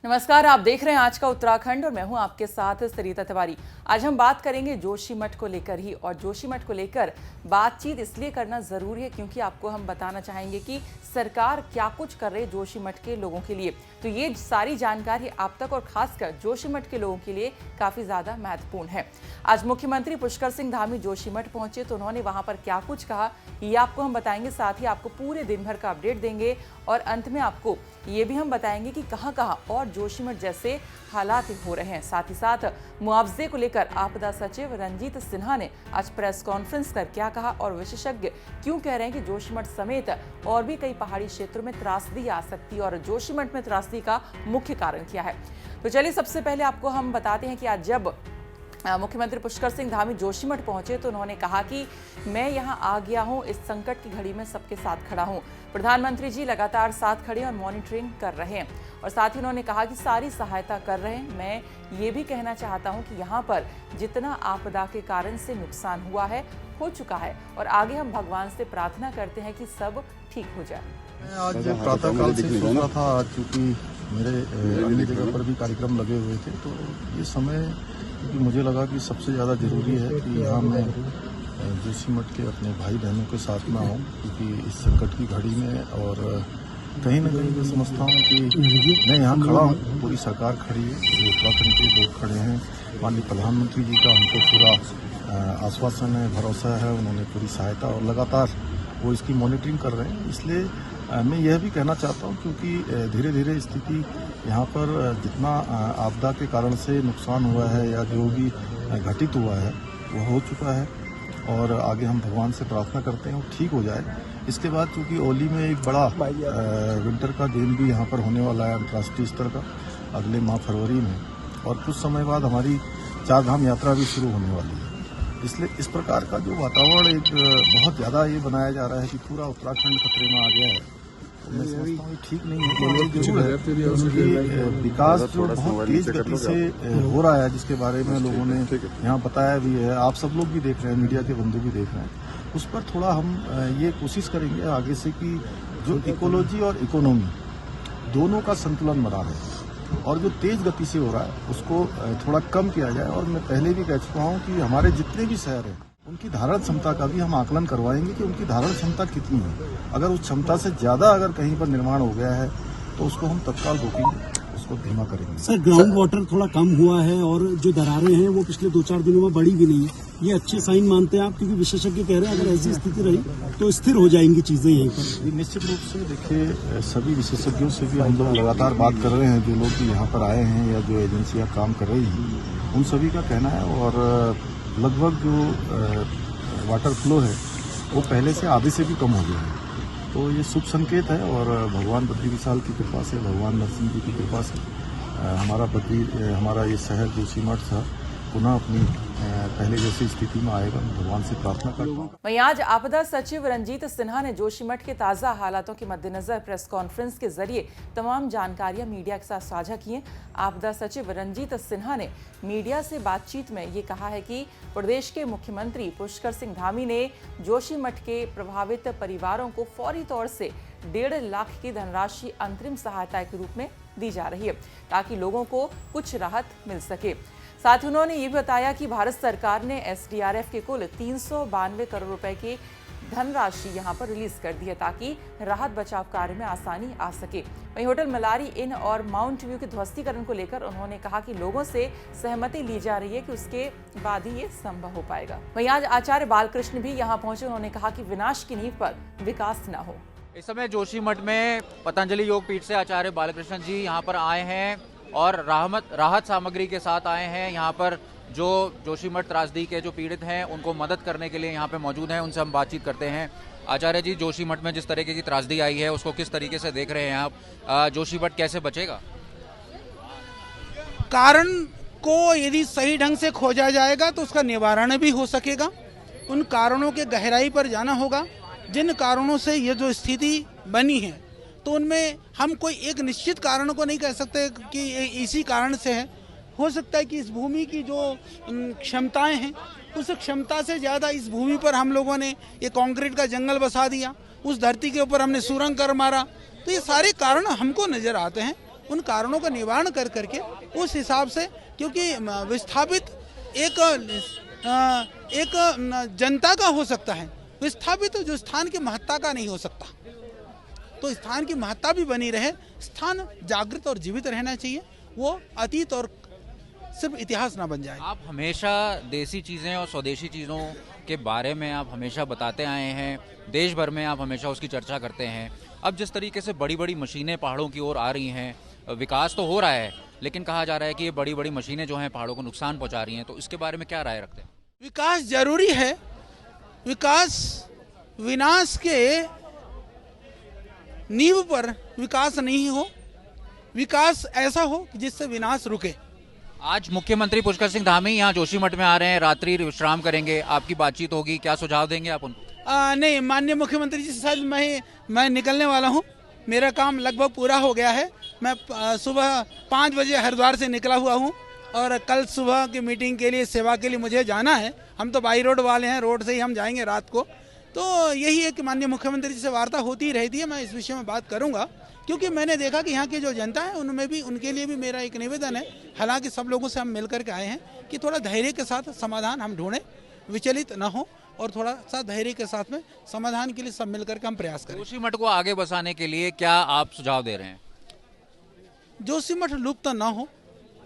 नमस्कार, आप देख रहे हैं आज का उत्तराखंड और मैं हूं आपके साथ सरिता तिवारी। आज हम बात करेंगे जोशीमठ को लेकर ही, और जोशीमठ को लेकर बातचीत इसलिए करना जरूरी है क्योंकि आपको हम बताना चाहेंगे कि सरकार क्या कुछ कर रही है जोशीमठ के लोगों के लिए। तो ये सारी जानकारी आप तक और खासकर जोशीमठ के लोगों के लिए काफी ज्यादा महत्वपूर्ण है। आज मुख्यमंत्री पुष्कर सिंह धामी जोशीमठ पहुंचे तो उन्होंने वहां पर क्या कुछ कहा ये आपको हम बताएंगे, साथ ही आपको पूरे दिन भर का अपडेट देंगे और अंत में आपको ये भी हम बताएंगे कि कहां कहां और जोशीमठ जैसे हालात हो रहे हैं। साथ ही साथ मुआवजे को लेकर आपदा सचिव रंजीत सिन्हा ने आज प्रेस कॉन्फ्रेंस कर क्या कहा और विशेषज्ञ क्यों कह रहे हैं कि जोशीमठ समेत और भी कई पहाड़ी क्षेत्रों में त्रासदी आ सकती है और जोशीमठ में त्रासदी का मुख्य कारण क्या है। तो चलिए सबसे पहले आपको हम बताते हैं कि आज जब मुख्यमंत्री पुष्कर सिंह धामी जोशीमठ पहुंचे तो उन्होंने कहा कि मैं यहां आ गया हूं, इस संकट की घड़ी में सबके साथ खड़ा हूं। प्रधानमंत्री जी लगातार साथ खड़े और मॉनिटरिंग कर रहे हैं और साथ ही उन्होंने कहा कि सारी सहायता कर रहे हैं। मैं ये भी कहना चाहता हूं कि यहां पर जितना आपदा के कारण से नुकसान हुआ है हो चुका है और आगे हम भगवान से प्रार्थना करते हैं कि सब ठीक हो जाए। मैं आज प्रातः काल से सोच रहा था, आज चूँकि मेरे अन्य जगह पर भी कार्यक्रम लगे हुए थे तो ये समय क्योंकि मुझे लगा कि सबसे ज़्यादा ज़रूरी है कि यहाँ मैं जोशीमठ के अपने भाई बहनों के साथ में आऊँ, क्योंकि इस संकट की घड़ी में और कहीं ना कहीं मैं समझता हूँ कि मैं यहाँ खड़ा हूँ, पूरी सरकार खड़ी है, पूरे उत्तराखंड के लोग खड़े हैं। माननीय प्रधानमंत्री जी का हमको पूरा आश्वासन है, भरोसा है, उन्होंने पूरी सहायता और लगातार वो इसकी मॉनिटरिंग कर रहे हैं। इसलिए मैं यह भी कहना चाहता हूं क्योंकि धीरे धीरे स्थिति यहाँ पर जितना आपदा के कारण से नुकसान हुआ है या जो भी घटित हुआ है वो हो चुका है और आगे हम भगवान से प्रार्थना करते हैं वो ठीक हो जाए। इसके बाद चूँकि ओली में एक बड़ा विंटर का गेम भी यहाँ पर होने वाला है अंतर्राष्ट्रीय स्तर का अगले माह फरवरी में, और कुछ समय बाद हमारी 4 धाम यात्रा भी शुरू होने वाली है। इसलिए इस प्रकार का जो वातावरण एक बहुत ज़्यादा ये बनाया जा रहा है कि पूरा उत्तराखंड खतरे में आ गया है, तो मैं समझता हूँ ठीक नहीं है। क्योंकि विकास जो बहुत तेज गति से हो रहा है, जिसके बारे में लोगों ने यहाँ बताया भी है, आप सब लोग भी देख रहे हैं, मीडिया के बंधु भी देख रहे हैं, उस पर थोड़ा हम ये कोशिश करेंगे आगे से कि जो इकोलॉजी और इकोनॉमी दोनों का संतुलन बना रहे और जो तेज गति से हो रहा है उसको थोड़ा कम किया जाए। और मैं पहले भी कह चुका हूँ कि हमारे जितने भी शहर हैं उनकी धारण क्षमता का भी हम आकलन करवाएंगे कि उनकी धारण क्षमता कितनी है। अगर उस क्षमता से ज़्यादा अगर कहीं पर निर्माण हो गया है तो उसको हम तत्काल रोकेंगे, उसको धीमा करेंगे। सर, ग्राउंड वाटर थोड़ा कम हुआ है और जो दरारें हैं वो पिछले 2-4 दिनों में बढ़ी भी नहीं है, ये अच्छे साइन मानते हैं आप? क्योंकि विशेषज्ञ कह रहे हैं अगर ऐसी स्थिति रही तो स्थिर हो जाएंगी चीजें यहीं पर। निश्चित रूप से देखिए, सभी विशेषज्ञों से भी हम लोग लगातार बात कर रहे हैं, जो लोग भी यहाँ पर आए हैं या जो एजेंसियाँ काम कर रही हैं उन सभी का कहना है, और लगभग जो वाटर फ्लो है वो पहले से आधे से भी कम हो गया है। तो ये शुभ संकेत है और भगवान बद्री विशाल की कृपा से, भगवान नरसिंह जी की कृपा से हमारा ये शहर जोशीमठ था पुनः अपनी पहले जैसी स्थिति में आएगा। भगवान से प्रार्थना करता हूँ। वहीं आज आपदा सचिव रंजीत सिन्हा ने जोशीमठ के ताजा हालातों के मद्देनजर प्रेस कॉन्फ्रेंस के जरिए तमाम जानकारियां मीडिया के साथ साझा की हैं। आपदा सचिव रंजीत सिन्हा ने मीडिया से बातचीत में ये कहा है कि प्रदेश के मुख्यमंत्री पुष्कर सिंह धामी ने जोशीमठ के प्रभावित परिवारों को फौरी तौर से 1.5 लाख की धनराशि अंतरिम सहायता के रूप में दी जा रही है ताकि लोगों को कुछ राहत मिल सके। साथ ही उन्होंने ये भी बताया कि भारत सरकार ने एसडीआरएफ के कुल 392 करोड़ रुपए की धनराशि यहां पर रिलीज कर दी है ताकि राहत बचाव कार्य में आसानी आ सके। वहीं होटल मलारी इन और माउंट व्यू के ध्वस्तीकरण को लेकर उन्होंने कहा कि लोगों से सहमति ली जा रही है कि उसके बाद ही ये संभव हो पाएगा। वहीं आज आचार्य बालकृष्ण भी यहाँ पहुंचे। उन्होंने कहा कि विनाश की नींव पर विकास न हो। इस समय जोशीमठ में पतंजलि योग पीठ से आचार्य बालकृष्ण जी यहाँ पर आए हैं और राहत सामग्री के साथ आए हैं। यहाँ पर जो जोशीमठ त्रासदी के जो पीड़ित हैं उनको मदद करने के लिए यहाँ पे मौजूद हैं, उनसे हम बातचीत करते हैं। आचार्य जी, जोशीमठ में जिस तरीके की त्रासदी आई है उसको किस तरीके से देख रहे हैं आप? जोशीमठ कैसे बचेगा? कारण को यदि सही ढंग से खोजा जाएगा तो उसका निवारण भी हो सकेगा। उन कारणों के गहराई पर जाना होगा, जिन कारणों से ये जो स्थिति बनी है तो उनमें हम कोई एक निश्चित कारण को नहीं कह सकते कि इसी कारण से है। हो सकता है कि इस भूमि की जो क्षमताएं हैं उस क्षमता से ज़्यादा इस भूमि पर हम लोगों ने ये कंक्रीट का जंगल बसा दिया, उस धरती के ऊपर हमने सुरंग कर मारा, तो ये सारे कारण हमको नज़र आते हैं उन कारणों का निवारण कर करके उस हिसाब से, क्योंकि विस्थापित एक जनता का हो सकता है, विस्थापित जो स्थान की महत्ता का नहीं हो सकता। तो स्थान की महत्ता भी बनी रहे, स्थान जागृत और जीवित रहना चाहिए, वो अतीत और सिर्फ इतिहास ना बन जाए। आप हमेशा देसी चीज़ें और स्वदेशी चीज़ों के बारे में आप हमेशा बताते आए हैं, देश भर में आप हमेशा उसकी चर्चा करते हैं। अब जिस तरीके से बड़ी बड़ी मशीनें पहाड़ों की ओर आ रही हैं, विकास तो हो रहा है, लेकिन कहा जा रहा है कि ये बड़ी बड़ी मशीनें जो हैं पहाड़ों को नुकसान पहुंचा रही हैं, तो इसके बारे में क्या राय रखते हैं? विकास जरूरी है, विकास विनाश के नींव पर विकास नहीं हो, विकास ऐसा हो कि जिससे विनाश रुके। आज मुख्यमंत्री पुष्कर सिंह धामी यहाँ जोशीमठ में आ रहे हैं, रात्रि विश्राम करेंगे, आपकी बातचीत होगी, क्या सुझाव देंगे आप उनको? नहीं, माननीय मुख्यमंत्री जी से शायद मैं निकलने वाला हूँ, मेरा काम लगभग पूरा हो गया है। मैं सुबह 5 बजे हरिद्वार से निकला हुआ हूँ और कल सुबह की मीटिंग के लिए, सेवा के लिए मुझे जाना है। हम तो बाई रोड वाले हैं, रोड से ही हम जाएंगे रात को। तो यही है कि माननीय मुख्यमंत्री जी से वार्ता होती ही रहती है, मैं इस विषय में बात करूंगा, क्योंकि मैंने देखा कि यहाँ की जो जनता है उनमें भी, उनके लिए भी मेरा एक निवेदन है। हालांकि सब लोगों से हम मिलकर के आए हैं कि थोड़ा धैर्य के साथ समाधान हम ढूंढें, विचलित ना हो और थोड़ा सा धैर्य के साथ में समाधान के लिए सब मिलकर के हम प्रयास करें। जोशीमठ को आगे बसाने के लिए क्या आप सुझाव दे रहे हैं? जोशीमठ लुप्त ना हो,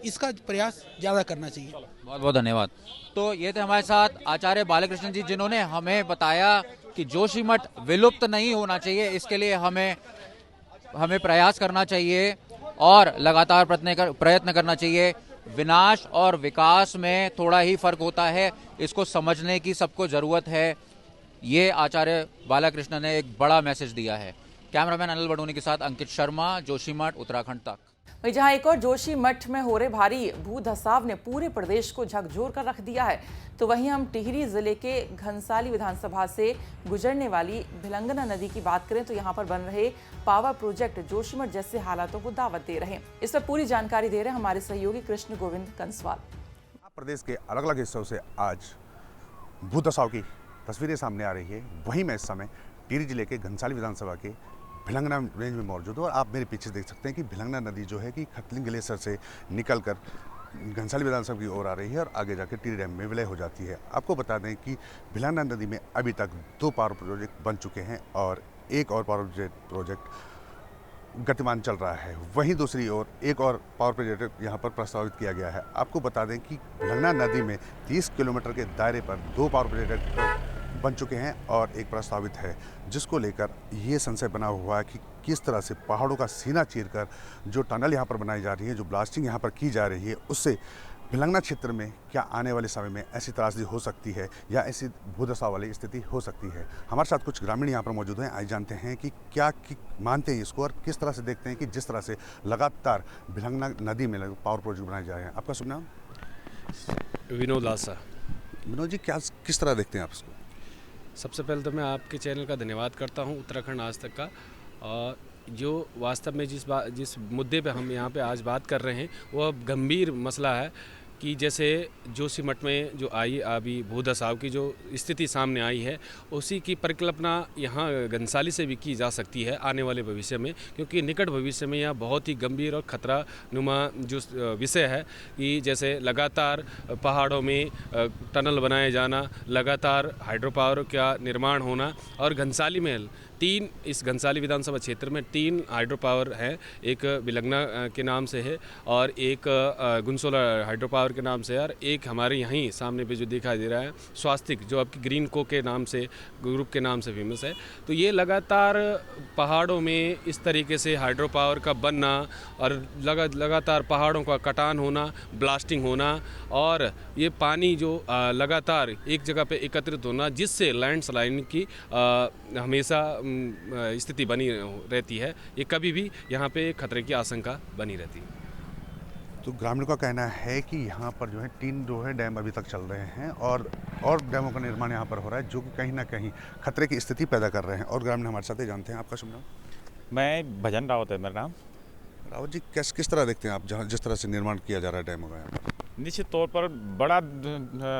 इसका प्रयास ज़्यादा करना चाहिए। बहुत बहुत धन्यवाद। तो ये थे हमारे साथ आचार्य बालकृष्ण जी, जिन्होंने हमें बताया कि जोशीमठ विलुप्त नहीं होना चाहिए, इसके लिए हमें प्रयास करना चाहिए और लगातार प्रयत्न करना चाहिए। विनाश और विकास में थोड़ा ही फर्क होता है, इसको समझने की सबको जरूरत है। ये आचार्य बालकृष्ण ने एक बड़ा मैसेज दिया है। कैमरामैन अनिल बडोनी के साथ अंकित शर्मा, जोशीमठ, उत्तराखंड तक। वहीं जहां एक और जोशीमठ में हो रहे भारी भू धसाव ने पूरे प्रदेश को झकझोर कर रख दिया है, तो वहीं हम टिहरी जिले के घनसाली विधानसभा से गुजरने वाली भिलंगना नदी की बात करें तो यहां पर बन रहे पावर प्रोजेक्ट जोशीमठ जैसे हालातों को दावत दे रहे हैं। इस पर पूरी जानकारी दे रहे हैं हमारे सहयोगी कृष्ण गोविंद कंसवाल। प्रदेश के अलग अलग हिस्सों से आज भू धसाव की तस्वीरें सामने आ रही है। वहीं मैं इस समय टिहरी जिले के घनसाली विधानसभा के भिलंगना रेंज में मौजूद हूँ और आप मेरे पीछे देख सकते हैं कि भिलंगना नदी जो है कि खतलिंग ग्लेशियर से निकलकर घनसाली विधानसभा की ओर आ रही है और आगे जाकर टिहरी डैम में विलय हो जाती है। आपको बता दें कि भिलंगना नदी में अभी तक 2 पावर प्रोजेक्ट बन चुके हैं और एक और पावर प्रोजेक्ट गतिमान चल रहा है। वहीं दूसरी ओर एक और पावर प्रोजेक्ट यहाँ पर प्रस्तावित किया गया है। आपको बता दें कि भिलंगना नदी में 30 किलोमीटर के दायरे पर 2 पावर प्रोजेक्ट बन चुके हैं और एक प्रस्तावित है, जिसको लेकर ये संशय बना हुआ है कि किस तरह से पहाड़ों का सीना चीरकर जो टनल यहाँ पर बनाई जा रही है, जो ब्लास्टिंग यहाँ पर की जा रही है, उससे भिलंगना क्षेत्र में क्या आने वाले समय में ऐसी त्रासदी हो सकती है या ऐसी भूदशा वाली स्थिति हो सकती है। हमारे साथ कुछ ग्रामीण यहाँ पर मौजूद हैं, आज जानते हैं कि क्या मानते हैं इसको और किस तरह से देखते हैं कि जिस तरह से लगातार भिलंगना नदी में पावर प्रोजेक्ट बनाए जा रहे हैं। आपका शुभ नाम? विनोद लासा। विनोद जी, क्या किस तरह देखते हैं आप इसको? सबसे पहले तो मैं आपके चैनल का धन्यवाद करता हूं, उत्तराखंड आज तक का। और जो वास्तव में जिस मुद्दे पे हम यहाँ पे आज बात कर रहे हैं वो अब गंभीर मसला है कि जैसे जोशीमठ में जो आई अभी भू धसाव की जो स्थिति सामने आई है, उसी की परिकल्पना यहाँ घनसाली से भी की जा सकती है आने वाले भविष्य में, क्योंकि निकट भविष्य में यहाँ बहुत ही गंभीर और खतरा नुमा जो विषय है कि जैसे लगातार पहाड़ों में टनल बनाए जाना, लगातार हाइड्रो पावर का निर्माण होना और घनसाली में 3 इस घनसाली विधानसभा क्षेत्र में 3 हाइड्रो पावर हैं। एक भिलंगना के नाम से है और एक गुनसोला हाइड्रो पावर के नाम से है और एक हमारे यहीं सामने पे जो दिखाई दे रहा है स्वास्तिक, जो आपकी ग्रीन को के नाम से, ग्रुप के नाम से फेमस है। तो ये लगातार पहाड़ों में इस तरीके से हाइड्रो पावर का बनना और लगातार पहाड़ों का कटान होना, ब्लास्टिंग होना और ये पानी जो लगातार एक जगह पे एकत्रित होना, जिससे लैंडस्लाइडिंग की हमेशा स्थिति बनी रहती है। ये कभी भी यहाँ पे खतरे की आशंका बनी रहती है। तो ग्रामीणों का कहना है कि यहाँ पर जो है 3 डैम अभी तक चल रहे हैं और डैमों का निर्माण यहाँ पर हो रहा है, जो कि कहीं ना कहीं खतरे की स्थिति पैदा कर रहे हैं। और ग्रामीण हमारे साथ ही जानते हैं। आपका शुभ नाम? मैं भजन रावत है मेरा नाम। रावत जी, किस तरह देखते हैं आप जहाँ जिस तरह से निर्माण किया जा रहा है डैमों का यहाँ पर? निश्चित तौर पर बड़ा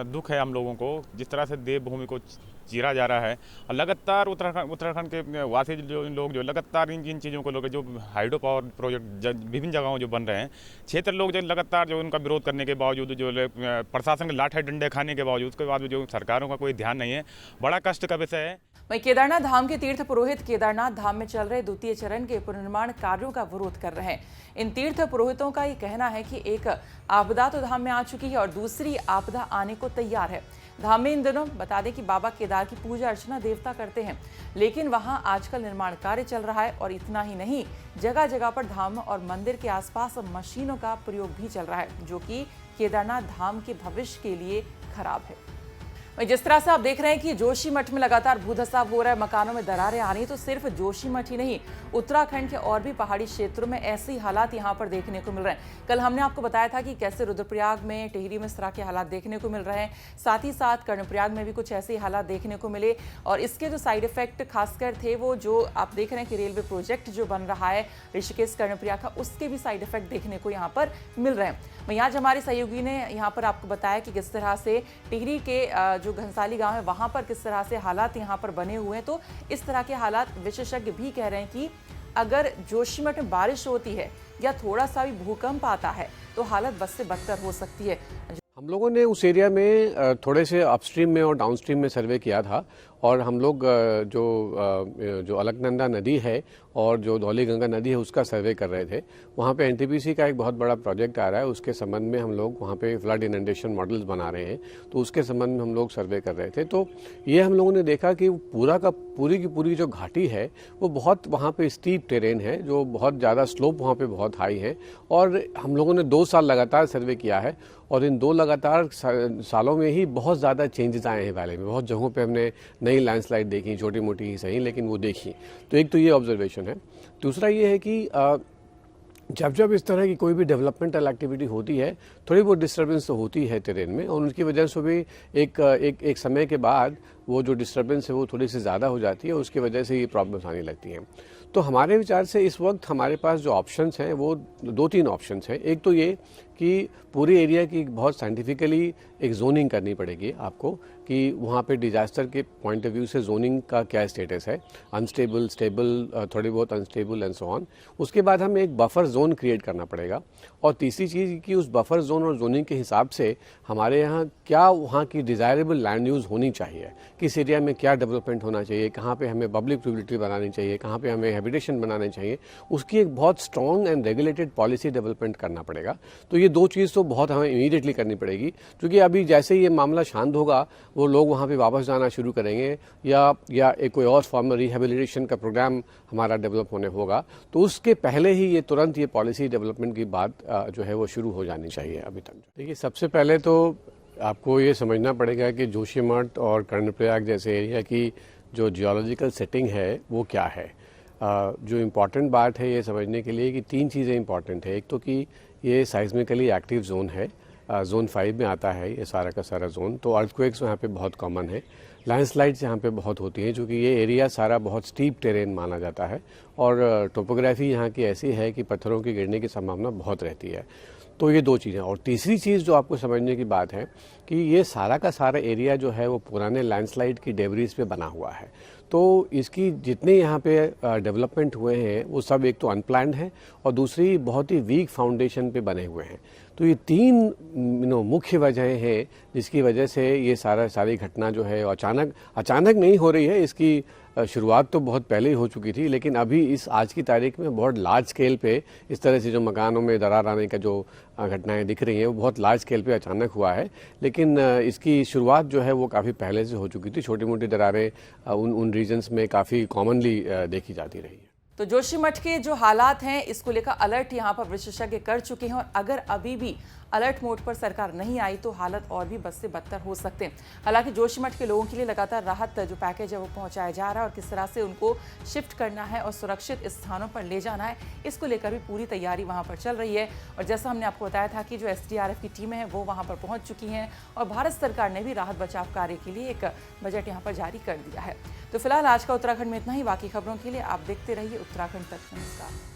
दुख है हम लोगों को, जिस तरह से देवभूमि को चीरा जा रहा है। और लगातार उत्तराखंड के वासी जो लोग जो लगातार इन चीज़ों को लेकर, जो हाइड्रो पावर प्रोजेक्ट विभिन्न जगहों जो बन रहे हैं, क्षेत्र लोग जो लगातार जो उनका विरोध करने के बावजूद, जो प्रशासन के लाठे डंडे खाने के बावजूद, उसके बाद जो सरकारों का कोई ध्यान नहीं है, बड़ा कष्ट का विषय है। वहीं केदारनाथ धाम के तीर्थ पुरोहित केदारनाथ धाम में चल रहे द्वितीय चरण के पुनर्निर्माण कार्यों का विरोध कर रहे हैं। इन तीर्थ पुरोहितों का ये कहना है कि एक आपदा तो धाम में आ चुकी है और दूसरी आपदा आने को तैयार है। धाम में इन दिनों बता दें कि बाबा केदार की पूजा अर्चना देवता करते हैं, लेकिन वहां आजकल निर्माण कार्य चल रहा है और इतना ही नहीं, जगह जगह पर धाम और मंदिर के आसपास मशीनों का प्रयोग भी चल रहा है, जो कि केदारनाथ धाम के भविष्य के लिए खराब है। जिस तरह से आप देख रहे हैं कि जोशीमठ में लगातार भूधसाव हो रहा है, मकानों में दरारें आ रही हैं, तो सिर्फ जोशीमठ ही नहीं, उत्तराखंड के और भी पहाड़ी क्षेत्रों में ऐसे हालात यहां पर देखने को मिल रहे हैं। कल हमने आपको बताया था कि कैसे रुद्रप्रयाग में, टिहरी में इस तरह के हालात देखने को मिल रहे हैं, साथ ही साथ कर्णप्रयाग में भी कुछ ऐसे हालात देखने को मिले। और इसके जो साइड इफेक्ट खासकर थे, वो जो आप देख रहे हैं कि रेलवे प्रोजेक्ट जो बन रहा है ऋषिकेश कर्णप्रयाग का, उसके भी साइड इफेक्ट देखने को यहाँ पर मिल रहे हैं। वहीं आज हमारे सहयोगी ने यहाँ पर आपको बताया कि किस तरह से टिहरी के जो घनसाली गांव है, वहां पर किस तरह से हालात यहां पर बने हुए हैं। तो इस तरह के हालात विशेषज्ञ भी कह रहे हैं कि अगर जोशीमठ में बारिश होती है या थोड़ा सा भी भूकंप आता है तो हालत बद से बदतर हो सकती है। हम लोगों ने उस एरिया में थोड़े से अपस्ट्रीम में और डाउनस्ट्रीम में सर्वे किया था, और हम लोग जो अलकनंदा नदी है और जो धौलीगंगा नदी है उसका सर्वे कर रहे थे। वहाँ पे एनटीपीसी का एक बहुत बड़ा प्रोजेक्ट आ रहा है, उसके संबंध में हम लोग वहाँ पे फ्लड इनंडेशन मॉडल्स बना रहे हैं, तो उसके संबंध में हम लोग सर्वे कर रहे थे। तो ये हम लोगों ने देखा कि पूरी की पूरी जो घाटी है वो बहुत वहाँ पे स्टीप टेरेन है, जो बहुत ज़्यादा स्लोप वहाँ पे बहुत हाई है। और हम लोगों ने 2 साल लगातार सर्वे किया है, और इन 2 लगातार सालों में ही बहुत ज़्यादा चेंजेस आए हैं वैली में। बहुत जगहों पे हमने नई लैंडस्लाइड देखी, छोटी मोटी ही सही, लेकिन वो देखी। तो एक तो ये ऑब्जर्वेशन है। दूसरा ये है कि जब इस तरह की कोई भी डेवलपमेंटल एक्टिविटी होती है, थोड़ी बहुत डिस्टर्बेंस तो होती है टेरेन में, और उनकी वजह से भी एक समय के बाद वो जो डिस्टर्बेंस है वो थोड़ी सी ज़्यादा हो जाती है, उसकी वजह से ये प्रॉब्लम्स आने लगती हैं। तो हमारे विचार से इस वक्त हमारे पास जो ऑप्शंस हैं वो 2-3 ऑप्शंस हैं। एक तो ये कि पूरी एरिया की बहुत साइंटिफिकली एक जोनिंग करनी पड़ेगी आपको, कि वहाँ पे डिजास्टर के पॉइंट ऑफ व्यू से जोनिंग का क्या स्टेटस है, अनस्टेबल, स्टेबल, थोड़ी बहुत अनस्टेबल एंड सो ऑन। उसके बाद हमें एक बफर जोन क्रिएट करना पड़ेगा। और तीसरी चीज़ कि उस बफर जोन और जोनिंग के हिसाब से हमारे यहाँ क्या वहाँ की डिज़ायरेबल लैंड यूज़ होनी चाहिए, किस एरिया में क्या डेवलपमेंट होना चाहिए, कहाँ पे हमें पब्लिक यूटिलिटी बनानी चाहिए, कहाँ पे हमें हैबिटेशन बनाने चाहिए, उसकी एक बहुत strong and regulated policy development करना पड़ेगा। तो ये 2 चीज़ तो बहुत हमें इमीडिएटली करनी पड़ेगी, क्योंकि अभी जैसे ये मामला शांत होगा वो लोग वहाँ पे वापस जाना शुरू करेंगे, या एक कोई और फॉर्म में रिहेबिलिटेशन का प्रोग्राम हमारा डेवलप होने होगा, तो उसके पहले ही ये तुरंत ये पॉलिसी डेवलपमेंट की बात जो है वो शुरू हो जानी चाहिए। अभी तक देखिए, सबसे पहले तो आपको ये समझना पड़ेगा कि जोशीमठ और कर्णप्रयाग जैसे एरिया की जो जियोलॉजिकल सेटिंग है वो क्या है। जो इम्पॉर्टेंट बात है ये समझने के लिए कि 3 चीज़ें इम्पॉर्टेंट है। एक तो कि ये साइज्मिकली एक्टिव जोन है, जोन 5 में आता है ये सारा का सारा जोन। तो अर्थक्वेक्स यहाँ पे बहुत कॉमन है, लैंडस्लाइड्स यहाँ पे बहुत होती हैं, क्योंकि ये एरिया सारा बहुत स्टीप टेरेन माना जाता है, और टोपोग्राफी यहाँ की ऐसी है कि पत्थरों के गिरने की संभावना बहुत रहती है। तो ये 2 चीज़ें। और तीसरी चीज़ जो आपको समझने की बात है कि ये सारा का सारा एरिया जो है वो पुराने लैंडस्लाइड की डेब्रीज पे बना हुआ है। तो इसकी जितने यहाँ पे डेवलपमेंट हुए हैं वो सब एक तो अनप्लान्ड है, और दूसरी बहुत ही वीक फाउंडेशन पे बने हुए हैं। तो ये 3 मुख्य वजह हैं जिसकी वजह से ये सारी घटना जो है अचानक नहीं हो रही है। इसकी शुरुआत तो बहुत पहले ही हो चुकी थी, लेकिन अभी इस आज की तारीख में बहुत लार्ज स्केल पे इस तरह से जो मकानों में दरार आने का जो घटनाएं दिख रही हैं वो बहुत लार्ज स्केल पे अचानक हुआ है। लेकिन इसकी शुरुआत जो है वो काफ़ी पहले से हो चुकी थी। छोटी मोटी दरारें उन रीजन्स में काफ़ी कॉमनली देखी जाती रही है। तो जोशीमठ के जो हालात हैं इसको लेकर अलर्ट यहाँ पर विशेषज्ञ कर चुके हैं, और अगर अभी भी अलर्ट मोड पर सरकार नहीं आई तो हालत और भी बद से बदतर हो सकते हैं। हालांकि जोशीमठ के लोगों के लिए लगातार राहत जो पैकेज है वो पहुंचाया जा रहा है, और किस तरह से उनको शिफ्ट करना है और सुरक्षित स्थानों पर ले जाना है, इसको लेकर भी पूरी तैयारी वहां पर चल रही है। और जैसा हमने आपको बताया था कि जो SDRF की टीमें हैं वो वहां पर पहुंच चुकी हैं, और भारत सरकार ने भी राहत बचाव कार्य के लिए एक बजट यहाँ पर जारी कर दिया है। तो फिलहाल आज का उत्तराखंड में इतना ही। बाकी खबरों के लिए आप देखते रहिए उत्तराखंड तक। नमस्कार।